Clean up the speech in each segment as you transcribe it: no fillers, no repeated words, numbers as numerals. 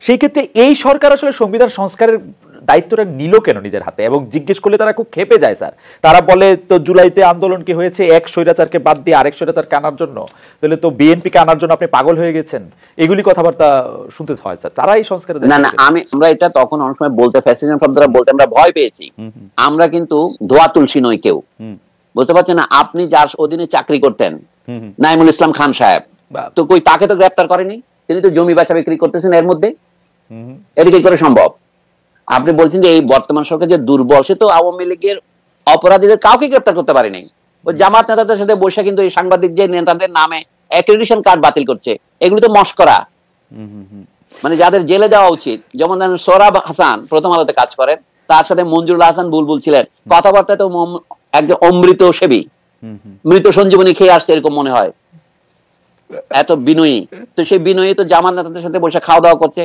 সেই ক্ষেত্রে এই সরকার আসলে সংবিধান সংস্কারের দায়িত্বটা নিল কেন নিজের হাতে? এবং জিজ্ঞেস করলে তারা খুব ক্ষেপে যায় স্যার। তারা বলে তো জুলাইতে আন্দোলন কি হয়েছে এক স্বৈরাচারকে বাদ দিয়ে আরেক স্বৈরাচারকে আনার জন্য, তাহলে তো বিএনপিকে আনার জন্য আপনি পাগল হয়ে গেছেন। এগুলি কথাবার্তা শুনতে হয় স্যার। তারা এই সংস্কারের না না, আমরা এটা তখন অনেক সময় বলতে ফ্যাসিজম শব্দটা বলতে আমরা ভয় পেয়েছি। আমরা কিন্তু ধোয়া তুলসী নই কেউ, বুঝতে পারছেন না? আপনি যার অধীনে চাকরি করতেন নাইমুল ইসলাম খান সাহেব, তো কই তাকে তো গ্রেফতার করেনি? তিনি তো জমি বেচা বিক্রি করতেছেন এর মধ্যে। এটা কি করে সম্ভব? আপনি বলছেন যে এই বর্তমান সরকার যে দুর্বল, সে তো আওয়ামী লীগের অপরাধীদের কাউকে গ্রেফতার করতে পারেনি। ওই জামাত নেতাদের সাথে বসে কিন্তু এই সাংবাদিক যে নেতাদের নামে অ্যাক্রেডিটেশন কার্ড বাতিল করছে, এগুলো তো মস্করা। মানে যাদের জেলে যাওয়া উচিত, যেমন সোহরাব হাসান প্রথম আলোতে কাজ করেন, তার সাথে মঞ্জুরুল হাসান বুলবুল ছিলেন, কথাবার্তা তো একজন অমৃত সেবী, মৃত সঞ্জীবনী খেয়ে আসছে এরকম মনে হয়, এত বিনয়ী। তো সেই বিনয়ী তো জামাত নেতাদের সাথে বসে খাওয়া দাওয়া করছে।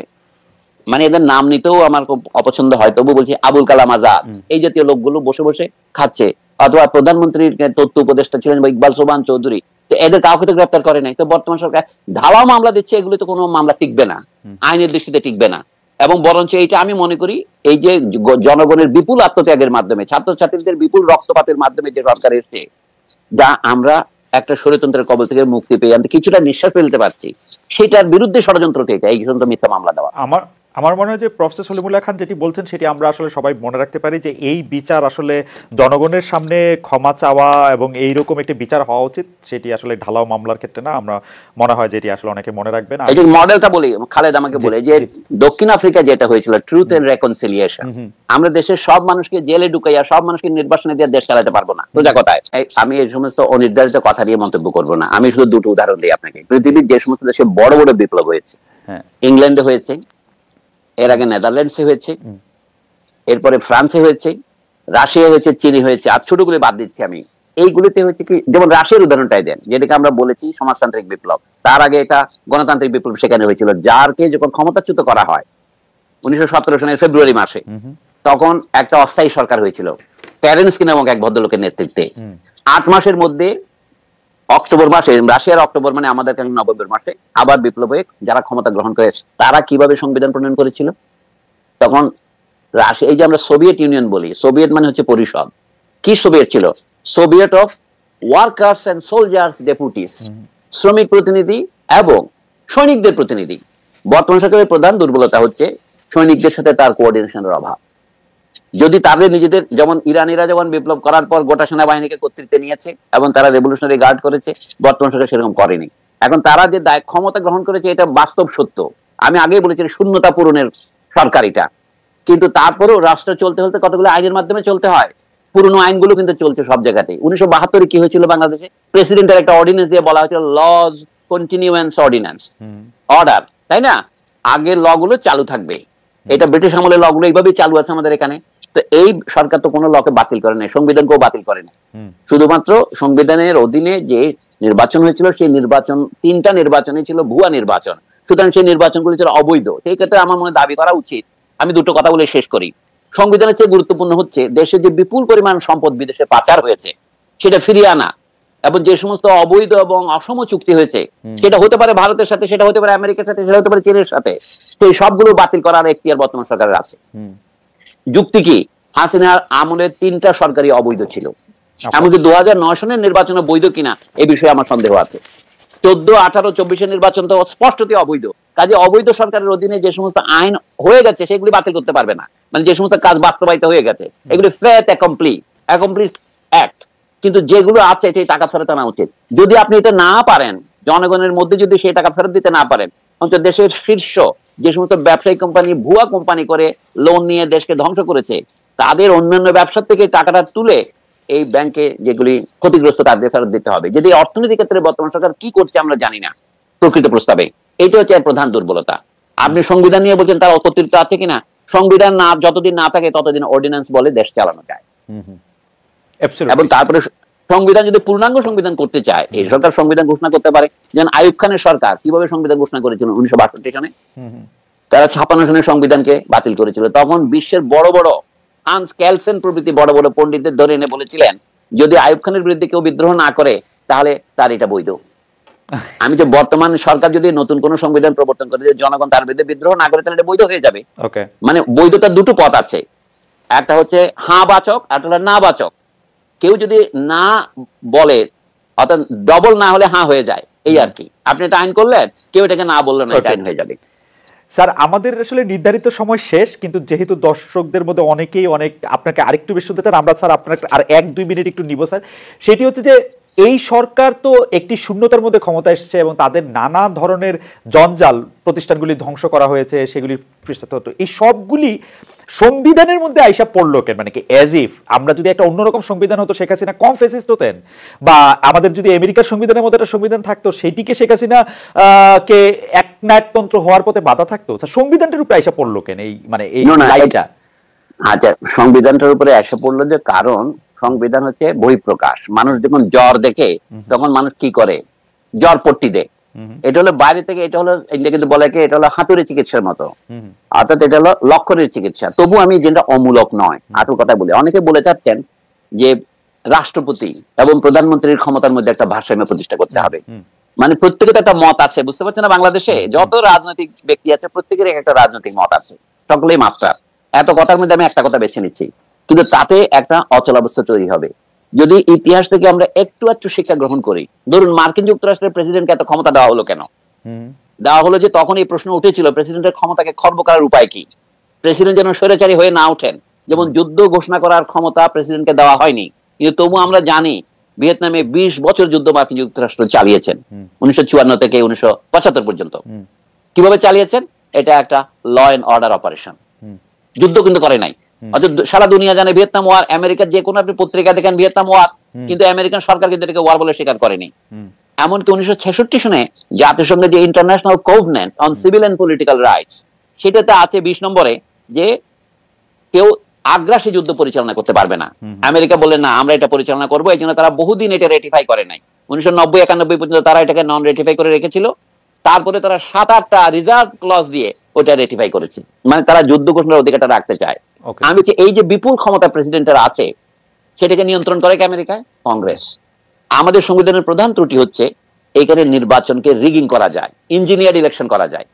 মানে এদের নাম নিতেও আমার খুব অপছন্দ হয়, তবু বলছি আবুল কালাম আজাদ, এই জাতীয় লোকগুলো বসে বসে খাচ্ছে। অথবা প্রধানমন্ত্রীর তথ্য উপদেষ্টা ছিলেন ইকবাল সোবহান চৌধুরী, তো এদের কাউকে তো গ্রেফতার করে নাই। তো বর্তমান সরকার ঢালাও মামলা দিচ্ছে, এগুলো তো কোনো মামলা টিকবে না, আইনের দৃষ্টিতে টিকবে না। এবং বরঞ্চ এইটা আমি মনে করি এই যে জনগণের বিপুল আত্মত্যাগের মাধ্যমে, ছাত্রছাত্রীদের বিপুল রক্তপাতের মাধ্যমে যে সরকার এসছে, যা আমরা একটা স্বৈরতন্ত্রের কবল থেকে মুক্তি পেয়ে আমরা কিছুটা নিঃশ্বাস ফেলতে পারছি, সেটার বিরুদ্ধে ষড়যন্ত্রটা এটা, এই মিথ্যা মামলা দেওয়া। আমার মনে হয় যে প্রফেসর সলিমুল্লাহ খান যেটি বলছেন সেটি আমরা আসলে সবাই মনে রাখতে পারি, যে এই বিচার আসলে জনগণের সামনে ক্ষমা চাওয়া এবং এইরকম একটি বিচার হওয়া উচিত, সেটি আসলে ঢালাও মামলার ক্ষেত্রে না। আমরা মনে হয় যেটি আসলে অনেকে মনে রাখবেন। এই যে মডেলটা বলি, খালেদ আমাকে বলে যে দক্ষিণ আফ্রিকা যেটা হয়েছিল ট্রুথ এন্ড রেকনসিলিয়েশন, আমরা দেশের সব মানুষকে জেলে ঢুকাইয়া সব মানুষকে নির্বাসনে দিয়ে দেশ চালাতে পারবো না, সোজা কথায়। আমি এই সমস্ত অনির্ধারিত কথা নিয়ে মন্তব্য করবো না, আমি শুধু দুটো উদাহরণ দিই আপনাকে। পৃথিবীর যে সমস্ত দেশে বড় বড় বিপ্লব হয়েছে, ইংল্যান্ডে হয়েছে, এর আগে নেদারল্যান্ডসে হয়েছে, এরপরে ফ্রান্সে হয়েছে, রাশিয়া হয়েছে, চীনে হয়েছে, আর ছোটগুলো বাদ দিচ্ছি আমি। এইগুলিতে হচ্ছে কি, যেমন রাশিয়ার উদাহরণটাই দেন, যেটাকে আমরা বলেছি সমাজতান্ত্রিক বিপ্লব, তার আগে এটা গণতান্ত্রিক বিপ্লব সেখানে হয়েছিল। যারকে যখন ক্ষমতাচ্যুত করা হয় 1917 সালের ফেব্রুয়ারি মাসে, তখন একটা অস্থায়ী সরকার হয়েছিল প্যারেন্সকি নামক এক ভদ্রলোকের নেতৃত্বে। 8 মাসের মধ্যে অক্টোবর মাসে, রাশিয়ার অক্টোবর মানে আমাদের নভেম্বর মাসে আবার বিপ্লব হয়ে যারা ক্ষমতা গ্রহণ করে, তারা কিভাবে সংবিধান প্রণয়ন করেছিল? তখন রাশিয়া, এই যে আমরা সোভিয়েত ইউনিয়ন বলি, সোভিয়েত মানে হচ্ছে পরিষদ। কি সোভিয়েত ছিল? Soviet of workers and soldiers deputies, শ্রমিক প্রতিনিধি এবং সৈনিকদের প্রতিনিধি। বর্তমান সরকারের প্রধান দুর্বলতা হচ্ছে সৈনিকদের সাথে তার কোঅর্ডিনেশনের অভাব। যদি তাদের নিজেদের, যেমন ইরানিরা যেমন বিপ্লব করার পর গোটা সেনাবাহিনীকে কর্তৃত্বে নিয়েছে এবং তারা রেভলিউশনারি গার্ড করেছে, বর্তমান সরকার সেরকম করেনি। এখন তারা যে ক্ষমতা গ্রহণ করেছে এটা বাস্তব সত্য, আমি আগেই বলেছি শূন্যতা পূরণের সরকার এটা। কিন্তু তারপরেও রাষ্ট্র চলতে হলে কতগুলো আইনের মাধ্যমে চলতে হয়, পুরনো আইনগুলো কিন্তু চলছে সব জায়গাতে। 1972 কি হয়েছিল বাংলাদেশে? প্রেসিডেন্টের একটা অর্ডিন্যান্স দিয়ে বলা হয়েছিল লজ কন্টিনিউয়েন্স অর্ডিন্যান্স, অর্ডার, তাই না? আগের ল গুলো চালু থাকবে। এটা ব্রিটিশ আমলের ল গুলো এইভাবেই চালু আছে আমাদের এখানে। তো এই সরকার তো কোনো লকে বাতিল করে নাই, সংবিধানকেও বাতিল করে নাই। শুধুমাত্র সংবিধানের অধীনে যে নির্বাচন হয়েছিল, সেই নির্বাচন 3টা নির্বাচনই ছিল ভুয়া নির্বাচন, সুতরাং সেই নির্বাচনগুলি ছিল অবৈধ। সেই ক্ষেত্রে আমার মনে দাবি করা উচিত, আমি দুটো কথা বলে শেষ করি, সংবিধানের চেয়ে গুরুত্বপূর্ণ হচ্ছে দেশে যে বিপুল পরিমাণ সম্পদ বিদেশে পাচার হয়েছে সেটা ফিরিয়ে আনা, এবং যে সমস্ত অবৈধ এবং অসম চুক্তি হয়েছে, সেটা হতে পারে ভারতের সাথে, সেটা হতে পারে আমেরিকার সাথে, সেটা হতে পারে চীনের সাথে, সেই সবগুলো বাতিল করার এখতিয়ার বর্তমান সরকারের আছে। যুক্তি কি? হাসিনার আমলে 3টা সরকারি অবৈধ ছিল, এমনকি 2009 সনের নির্বাচন বৈধ কিনা এই বিষয়ে আমার সন্দেহ আছে। 14, 18, 24 নির্বাচন তো স্পষ্টতই অবৈধ। কাজে অবৈধ সরকারের অধীনে যে সমস্ত আইন হয়ে গেছে সেগুলি বাতিল করতে পারবে না, মানে যে সমস্ত কাজ বাস্তবায়িত হয়ে গেছে এগুলি ফেথ অ্যাকমপ্লিশড অ্যাক্ট। কিন্তু যেগুলো আছে এটাই টাকা ফেরত আনা উচিত। যদি আপনি এটা না পারেন, জনগণের মধ্যে যদি সেই টাকা ফেরত দিতে না পারেন, অন্তত দেশের শীর্ষ যে সমস্ত ব্যবসায়ী কোম্পানি ভুয়া কোম্পানি করে লোন নিয়ে দেশকে ধ্বংস করেছে, তাদের অন্যান্য ব্যবসা থেকে টাকাটা তুলে এই ব্যাংকে যেগুলি ক্ষতিগ্রস্ত তাদের ফেরত দিতে হবে। যদি অর্থনৈতিক ক্ষেত্রে বর্তমান সরকার কি করছে আমরা জানি না প্রকৃত প্রস্তাবে, এইটা হচ্ছে প্রধান দুর্বলতা। আপনি সংবিধান নিয়ে বলছেন তার অকর্তৃত্ব আছে কিনা? সংবিধান না যতদিন না থাকে ততদিন অর্ডিন্যান্স বলে দেশ চালানো যায়। এবং তারপরে সংবিধান যদি পূর্ণাঙ্গ সংবিধান করতে চায়, এই সরকার সংবিধান ঘোষণা করতে পারে। যেমন আইয়ুব খানের সরকার কিভাবে সংবিধান ঘোষণা করেছিল 1962 সনে, তারা 56 সনের সংবিধানকে বাতিল করেছিল। তখন বিশ্বের বড় বড় হান্স ক্যালসেন প্রভৃতি বড় বড় পণ্ডিতদের ধরে এনে বলেছিলেন যদি আইয়ুব খানের বিরুদ্ধে কেউ বিদ্রোহ না করে তাহলে তার এটা বৈধ। আমি যে বর্তমান সরকার যদি নতুন কোন সংবিধান প্রবর্তন করে যে জনগণ তার বিরুদ্ধে বিদ্রোহ না করে তাহলে এটা বৈধ হয়ে যাবে। মানে বৈধতার দুটো পথ আছে, একটা হচ্ছে হ্যাঁ বাচক, একটা হলো না বাচক। কেউ যদি না বলে, অর্থাৎ ডবল না হলে হ্যাঁ হয়ে যায়, এই আর কি। আপনি এটা আইন করলেন, কেউ এটাকে না বললেন না, এটা আইন হয়ে যাবে। স্যার আমাদের আসলে নির্ধারিত সময় শেষ, কিন্তু যেহেতু দর্শকদের মধ্যে অনেকেই আপনাকে আরেকটু বেশি শুনতে চান, আমরা স্যার আপনার আর 1-2 মিনিট একটু নিব স্যার। সেটি হচ্ছে যে এই সরকার তো একটি শূন্যতার মধ্যে ক্ষমতা এসেছে এবং তাদের নানা ধরনের জঞ্জাল, প্রতিষ্ঠানগুলি ধ্বংস করা হয়েছে, সেগুলি এই সবগুলি সংবিধানের মধ্যে আইসা পড়লো কেন? মানে কি অ্যাজ ইফ আমরা যদি একটা অন্যরকম সংবিধান হতো শেখ হাসিনা কম ফেসিস্ট হতেন, বা আমাদের যদি আমেরিকার সংবিধানের মধ্যে একটা সংবিধান থাকতো সেইটিকে শেখ হাসিনা কে একনায়কতন্ত্র হওয়ার পথে বাধা থাকতো, সংবিধানটার উপরে আইসা পড়লো কেন এই মানে এই লাইনটা? আচ্ছা, সংবিধানটার উপরে এসে পড়লো যে কারণ সংবিধান হচ্ছে বহিঃপ্রকাশ। মানুষ যখন জ্বর দেখে তখন মানুষ কি করে? জ্বর পট্টি দেয়। এটা হলো বাইরে থেকে, এটা হলো ইন্ডিয়া কিন্তু বলে কি এটা হলো হাতুড়ি চিকিৎসার মতো, অর্থাৎ এটা হলো লক্ষণের চিকিৎসা। তবু আমি যেটা অমূলক নয়, হাঁটুর কথা বলি। অনেকে বলে চাচ্ছেন যে রাষ্ট্রপতি এবং প্রধানমন্ত্রীর ক্ষমতার মধ্যে একটা ভারসাম্য প্রতিষ্ঠা করতে হবে। মানে প্রত্যেকের একটা মত আছে, বুঝতে পারছেন না? বাংলাদেশে যত রাজনৈতিক ব্যক্তি আছে প্রত্যেকের একটা রাজনৈতিক মত আছে, সকলেই মাস্টার। এত কথার মধ্যে আমি একটা কথা বেছে নিচ্ছি, কিন্তু তাতে একটা অচলাবস্থা তৈরি হবে। যদি ইতিহাস থেকে আমরা একটু শিক্ষা গ্রহণ করি, ধরুন মার্কিন যুক্তরাষ্ট্রের প্রেসিডেন্টকে এত ক্ষমতা দেওয়া হলো কেন? দেওয়া হলো যে তখন এই প্রশ্ন উঠেছিল প্রেসিডেন্টের ক্ষমতাকে খর্ব করার উপায় কি, প্রেসিডেন্ট যেন স্বৈরাচারী হয়ে না ওঠেন। যেমন যুদ্ধ ঘোষণা করার ক্ষমতা প্রেসিডেন্টকে দেওয়া হয়নি, কিন্তু তবু আমরা জানি ভিয়েতনামে 20 বছর যুদ্ধ মার্কিন যুক্তরাষ্ট্র চালিয়েছেন, 1954 থেকে 1975 পর্যন্ত। কিভাবে চালিয়েছেন? এটা একটা ল এন্ড অর্ডার অপারেশন, যুদ্ধ কিন্তু করে নাই। অর্থাৎ সারা দুনিয়া জানে ভিয়েতনাম ওয়ার, আমেরিকার যে কোনো আপনি পত্রিকা দেখেন ভিয়েতনাম ওয়ার, কিন্তু আমেরিকান সরকার কিন্তু এটাকে ওয়ার বলে স্বীকার করেনি। এমনকি 1966 সনে জাতিসংঘের যে international covenant on civil and political rights, সেটাতে আছে 20 নম্বরে যে কেউ আগ্রাসী যুদ্ধ পরিচালনা করতে পারবে না। আমেরিকা বলে না, আমরা এটা পরিচালনা করবো, এই জন্য তারা বহুদিন এটা রেটিফাই করে নাই। 1990-91 পর্যন্ত তারা এটাকে নন রেটিফাই করে রেখেছিল। তারপরে তারা 7-8টা রিজার্ভ ক্লজ দিয়ে ওটা রেটিফাই করেছে। মানে তারা যুদ্ধ ঘোষণার অধিকারটা রাখতে চায়। আমি এই যে বিপুল ক্ষমতা প্রেসিডেন্টের আছে, সেটাকে নিয়ন্ত্রণ করে কি আমেরিকায়? কংগ্রেস। আমাদের সংবিধানের প্রধান ত্রুটি হচ্ছে এখানে নির্বাচনকে রিগিং করা যায়, ইঞ্জিনিয়ার ইলেকশন করা যায়।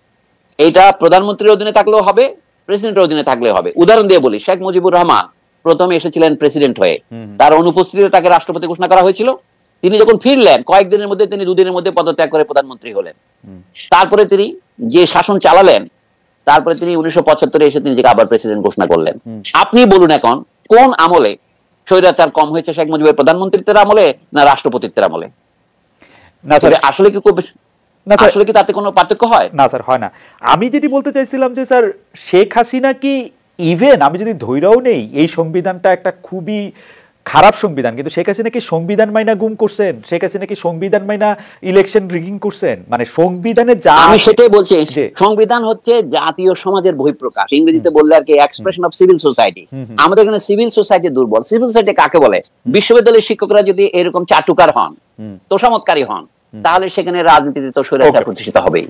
এটা প্রধানমন্ত্রীর অধীনে থাকলেও হবে, প্রেসিডেন্টের অধীনে থাকলেও হবে। উদাহরণ দিয়ে বলি, শেখ মুজিবুর রহমান প্রথমে এসেছিলেন প্রেসিডেন্ট হয়ে, তার অনুপস্থিতিতে তাকে রাষ্ট্রপতি ঘোষণা করা হয়েছিল। তিনি যখন ফিরলেন কয়েকদিনের মধ্যে, তিনি 2 দিনের মধ্যে পদত্যাগ করে প্রধানমন্ত্রী হলেন। তারপরে তিনি যে শাসন চালালেন, তারপরে তিনি 1975-এ এসে তিনি আবার প্রেসিডেন্ট ঘোষণা করলেন। আপনি বলুন এখন কোন আমলে স্বৈরাচার কম হয়েছে, শেখ মুজিবের প্রধানমন্ত্রীত্বের আমলে না রাষ্ট্রপতিত্বের আমলে? না স্যার, আসলে কি আসলে কি তাতে কোনো পার্থক্য হয়? না স্যার, হয় না। আমি যেটি বলতে চাইছিলাম যে স্যার, শেখ হাসিনা কি ইভেন আমি যদি ধৈরাও নেই এই সংবিধানটা একটা খুবই খারাপ সংবিধান, কিন্তু শেখ হাসিনা কি সংবিধান মাইনা গুম করছেন? শেখ হাসিনা কি সংবিধান মাইনা ইলেকশন রিগিং করছেন? মানে সংবিধানে যা, আমি সেটাই বলছি, সংবিধান হচ্ছে জাতীয় সমাজের বহিঃপ্রকাশ, ইংরেজিতে বললে আর কি এক্সপ্রেশন অফ সিভিল সোসাইটি। আমাদের এখানে সিভিল সোসাইটি দুর্বল। সিভিল সোসাইটি কাকে বলে? বিশ্ববিদ্যালয়ের শিক্ষকরা যদি এরকম চাটুকার হন, তোষামতকারী হন, তাহলে সেখানে রাজনীতিতে তো স্বৈরাচার প্রতিষ্ঠিত হবেই।